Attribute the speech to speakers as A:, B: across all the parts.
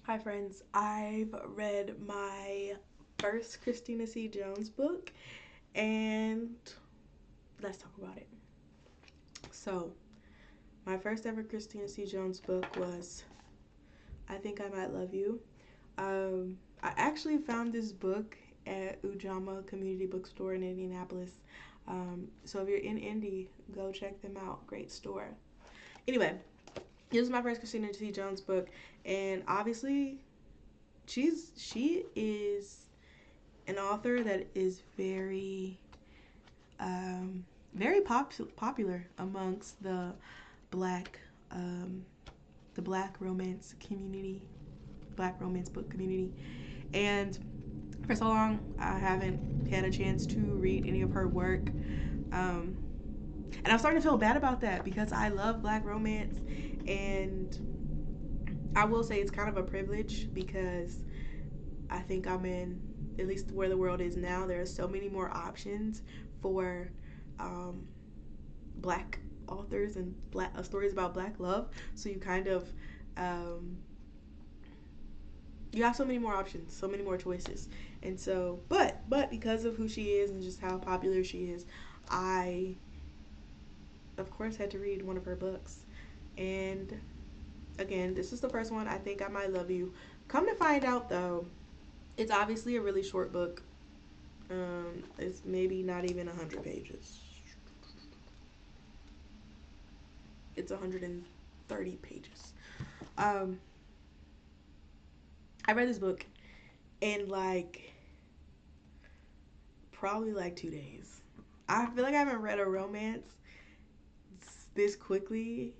A: Hi, friends. I've read my first Christina C Jones book, and let's talk about it. So, my first ever Christina C Jones book was I Think I Might Love You. I actually found this book at Ujama Community Bookstore in Indianapolis. So, if you're in Indy, go check them out. Great store. Anyway, this was my first Christina C Jones book, and obviously, she is an author that is um, very popular amongst black um, the black romance community, black romance book community. And for so long, I haven't had a chance to read any of her work. Um, and I'm starting to feel bad about that because I love black romance, and I will say it's kind of a privilege because I think I'm in at least where the world is now. There are so many more options for um, black authors and black stories about black love. So you kind of um, you have so many more options, so many more choices. And so, but because of who she is and just how popular she is, I of course had to read one of her books. And again, this is the first one. I Think I Might Love You. Come to find out though, it's obviously a really short book. It's maybe not even 100 pages. It's 130 pages. Um, I read this book in probably like 2 days. I feel like I haven't read a romance this quickly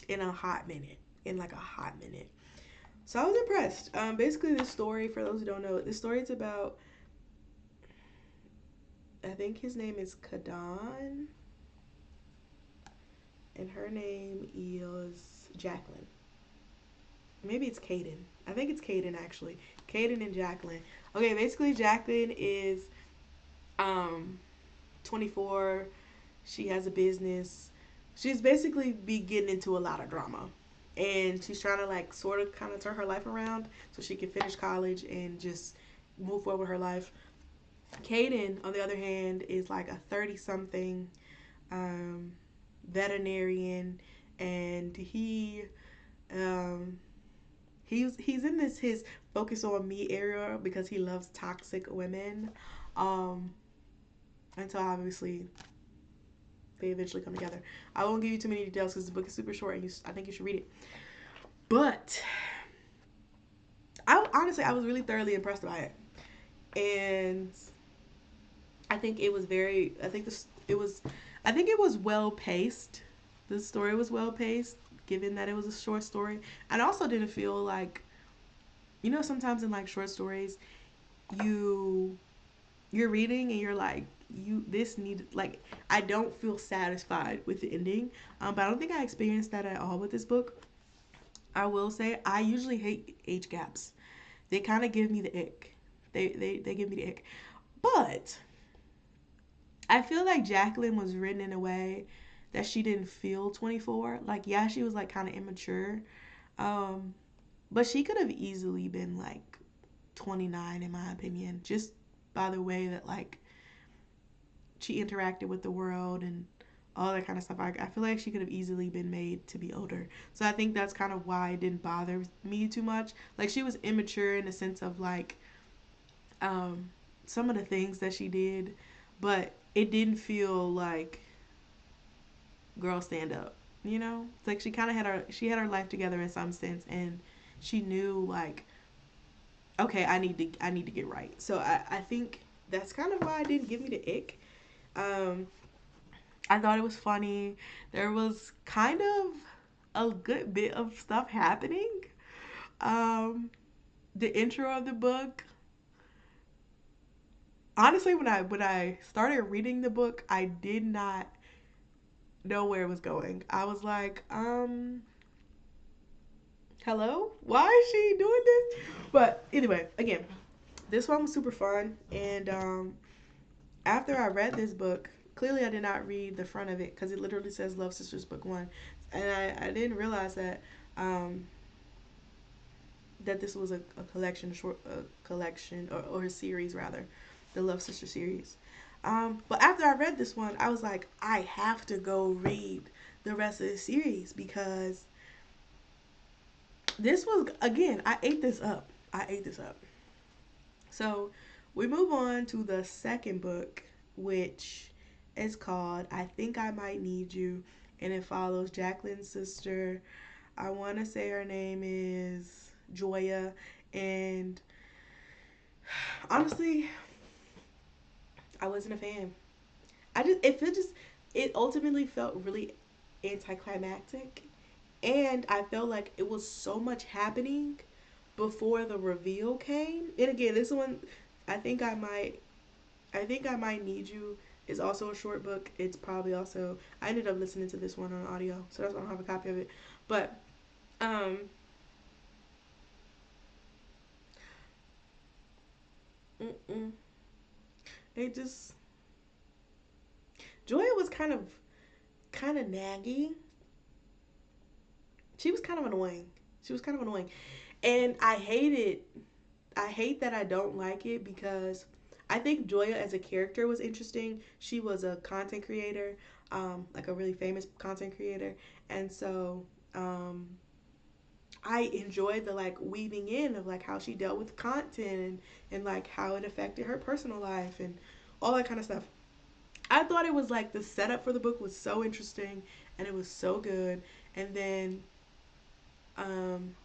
A: in a hot minute. In like a hot minute. So I was impressed. Basically, this story, for those who don't know, this story is about, I think his name is Kadan, and her name is Jacyln. Maybe it's Caden. I think it's Caden actually. Caden and Jacyln. Okay, basically Jacyln is um 24. She has a business. She's basically be getting into a lot of drama. And she's trying to like sort of kind of turn her life around so she can finish college and just move forward with her life. Caden, on the other hand, is like a 30 something um, veterinarian, and um, he's in this his focus on me area because he loves toxic women. Um, until obviously they eventually come together. I won't give you too many details because the book is super short, and I think you should read it. But I honestly I was really thoroughly impressed by it, and I think it was very. I think this it was. I think it was well paced. The story was well paced, given that it was a short story. And I also didn't feel like, sometimes in like short stories, you you're reading and you're like, you this need like I don't feel satisfied with the ending. But I don't think I experienced that at all with this book. I will say I usually hate age gaps. They kind of give me the ick. They give me the ick. But I feel like Jacyln was written in a way that she didn't feel 24. Like, yeah, she was like kind of immature. Um, but she could have easily been like 29 in my opinion, just by the way that like she interacted with the world and all that kind of stuff. I feel like she could have easily been made to be older. So I think that's kind of why it didn't bother me too much. Like she was immature in the sense of like um, some of the things that she did, but it didn't feel like girl stand up. It's like she kind of had her life together in some sense, and she knew like, okay, I need to get right. So I think that's kind of why it didn't give me the ick. Um, I thought it was funny. There was kind of a good bit of stuff happening. Um, the intro of the book. Honestly, when I started reading the book, I did not know where it was going. I was like, hello? Why is she doing this? But anyway, again, this one was super fun. And after I read this book, clearly I did not read the front of it because it literally says Love Sisters Book 1. And I didn't realize that um, that this was a collection, a collection or a series rather, the Love Sister series. But after I read this one, I was like, I have to go read the rest of the series because this was again, I ate this up. I ate this up. So we move on to the second book, which is called I Think I Might Need You, and it follows Jaclyn's sister. I want to say her name is Joia, and honestly, I wasn't a fan. It ultimately felt really anticlimactic, and I felt like it was so much happening before the reveal came. And again, this one, I think I might, I think I might need you is also a short book. It's probably also I ended up listening to this one on audio, so that's why I don't have a copy of it. But um, mm-mm. It just Joya was kind of naggy. She was kind of annoying. She was kind of annoying, and I hate it. I hate that I don't like it because I think Joya as a character was interesting. She was a content creator, like a really famous content creator, and so um, I enjoyed the like weaving in of like how she dealt with content and like how it affected her personal life and all that kind of stuff. I thought it was like the setup for the book was so interesting and it was so good. And then um,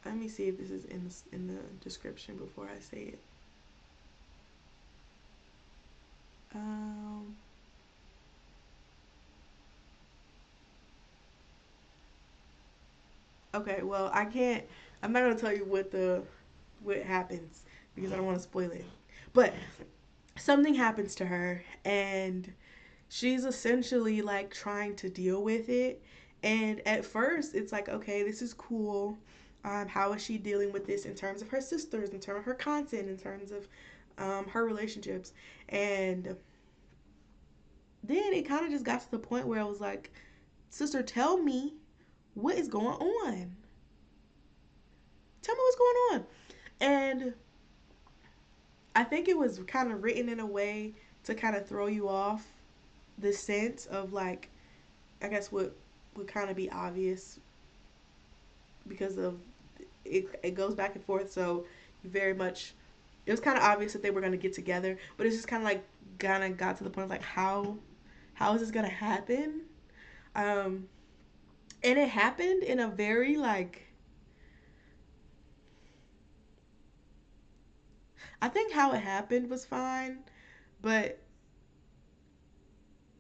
A: let me see if this is in the description before I say it. Um, okay, well I can't. I'm not gonna tell you what happens because I don't want to spoil it. But something happens to her and she's essentially like trying to deal with it. And at first, it's like, okay, this is cool. How is she dealing with this in terms of her sisters, in terms of her content, in terms of her relationships? And then it kind of just got to the point where I was like, sister, tell me what is going on. Tell me what's going on. And I think it was kind of written in a way to kind of throw you off the sense of like, I guess what would kind of be obvious because of it goes back and forth. So very much, it was kind of obvious that they were going to get together, but it's just kind of like kind of got to the point of like how is this going to happen? Um, and it happened in a very like I think how it happened was fine, but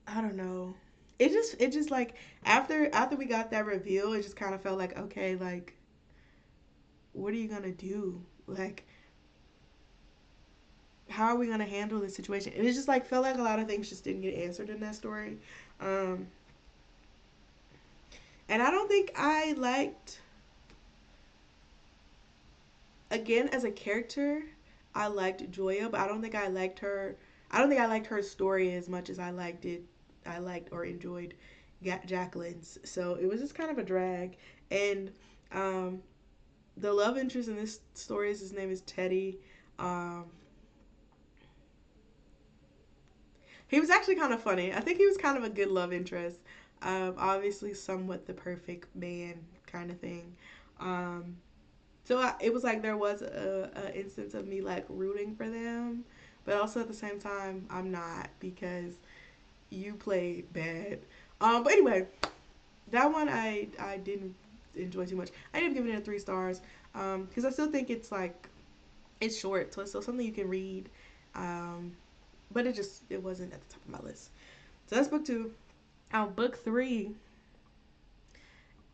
A: I don't know. It just like after we got that reveal, it just kind of felt like okay, like what are you gonna do? Like how are we gonna handle this situation? And it just like felt like a lot of things just didn't get answered in that story. Um, and I don't think I liked again as a character. I liked Joya, but I don't think I liked her. I don't think I liked her story as much as I liked it. I liked or enjoyed Jacqueline's. So it was just kind of a drag. And um, the love interest in this story is his name is Teddy. Um, he was actually kind of funny. I think he was kind of a good love interest. Obviously, somewhat the perfect man kind of thing. Um, it was like there was a instance of me like rooting for them, but also at the same time I'm not because you played bad. But anyway, that one I didn't enjoy too much. I ended up giving it 3 stars because I still think it's like it's short, so it's still something you can read. Um, but it wasn't at the top of my list. So that's book 2. Book 3,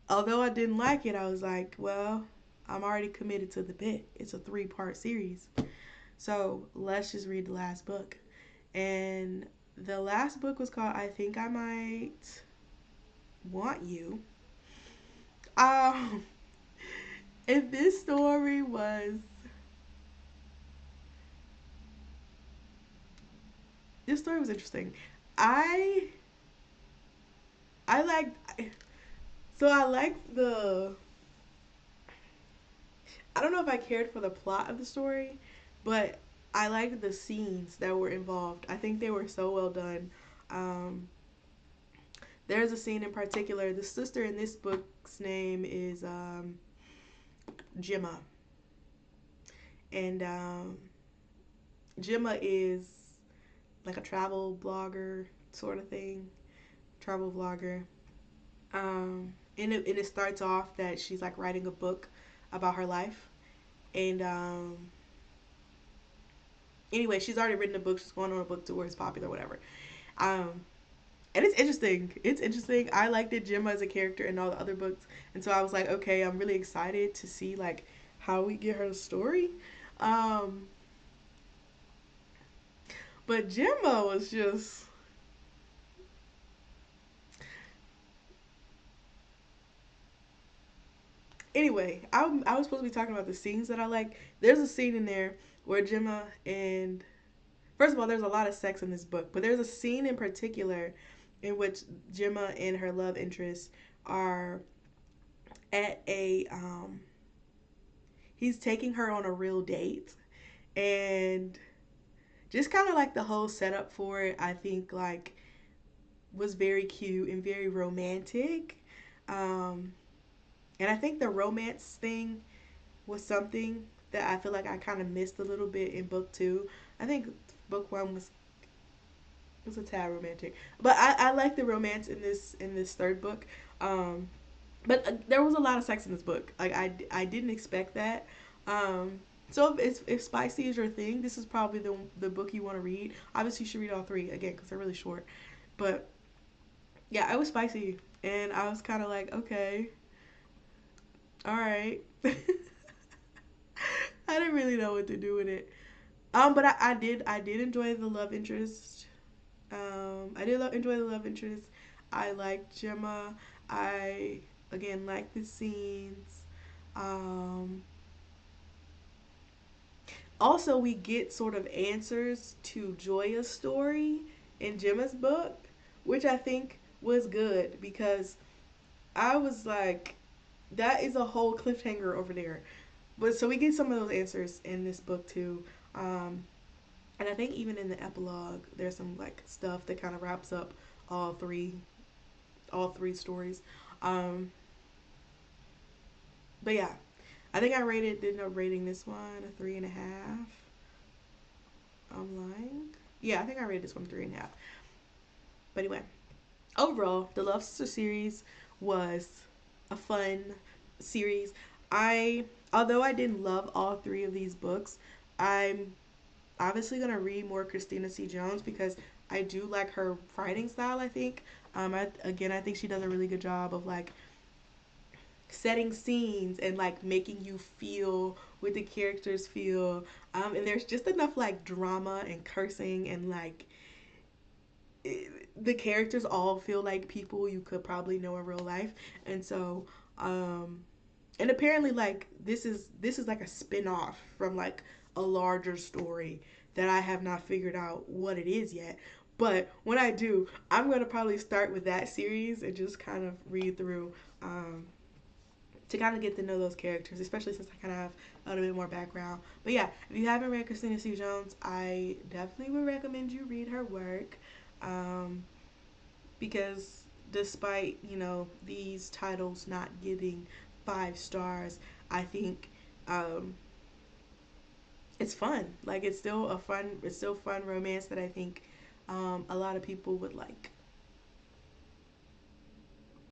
A: although I didn't like it, I was like, well, I'm already committed to the bit. It's a 3-part series. So let's just read the last book. And the last book was called I Think I Might Want You. Um, if this story was. This story was interesting. I. I liked. So I liked the. I don't know if I cared for the plot of the story, but I liked the scenes that were involved. I think they were so well done. Um, there's a scene in particular. The sister in this book's name is Jemma, and Jemma is like a travel blogger sort of thing, travel vlogger. And it starts off that she's like writing a book about her life, and anyway, she's already written a book. She's going on a book tour. It's popular, whatever. Um, and it's interesting. It's interesting. I liked it, Gemma as a character in all the other books, and so I was like, okay, I'm really excited to see like how we get her story. Um, but Gemma was just anyway. I was supposed to be talking about the scenes that I like. There's a scene in there where Gemma and first of all, there's a lot of sex in this book, but there's a scene in particular in which Gemma and her love interest are at a he's taking her on a real date, and just kind of like the whole setup for it, I think like was very cute and very romantic. Um and I think the romance thing was something that I feel like I kind of missed a little bit in book 2. I think book 1 was a tad romantic, but I like the romance in this third book. Um, but there was a lot of sex in this book. Like I didn't expect that. Um, so if spicy is your thing, this is probably the book you want to read. Obviously, you should read all three again because they're really short. But yeah, it was spicy, and I was kind of like, okay, all right. I didn't really know what to do with it. But I did enjoy the love interest. Enjoy the love interest. I liked Gemma. I again like the scenes. Um, Also, we get sort of answers to Joya's story in Gemma's book, which I think was good because I was like, that is a whole cliffhanger over there. But so we get some of those answers in this book too. Um, and I think even in the epilogue, there's some like stuff that kind of wraps up all three all three stories. Um, but yeah, I think I ended up rating this one a 3.5. I'm lying. Yeah, I think I rated this one 3.5. But anyway, overall, the Love Sister series was a fun series. Although I didn't love all three of these books, I'm obviously gonna read more Christina C Jones because I do like her writing style. I think, I think she does a really good job of like setting scenes and like making you feel what the characters feel. And there's just enough like drama and cursing and like the characters all feel like people you could probably know in real life. And so and apparently like this is like a spin-off from like a larger story that I have not figured out what it is yet. But when I do, I'm going to probably start with that series and just kind of read through to kind of get to know those characters, especially since I kind of have a little bit more background. But yeah, if you haven't read Christina C. Jones, I definitely would recommend you read her work, um, because despite these titles not getting 5 stars, I think it's fun. Like it's still fun romance that I think a lot of people would like.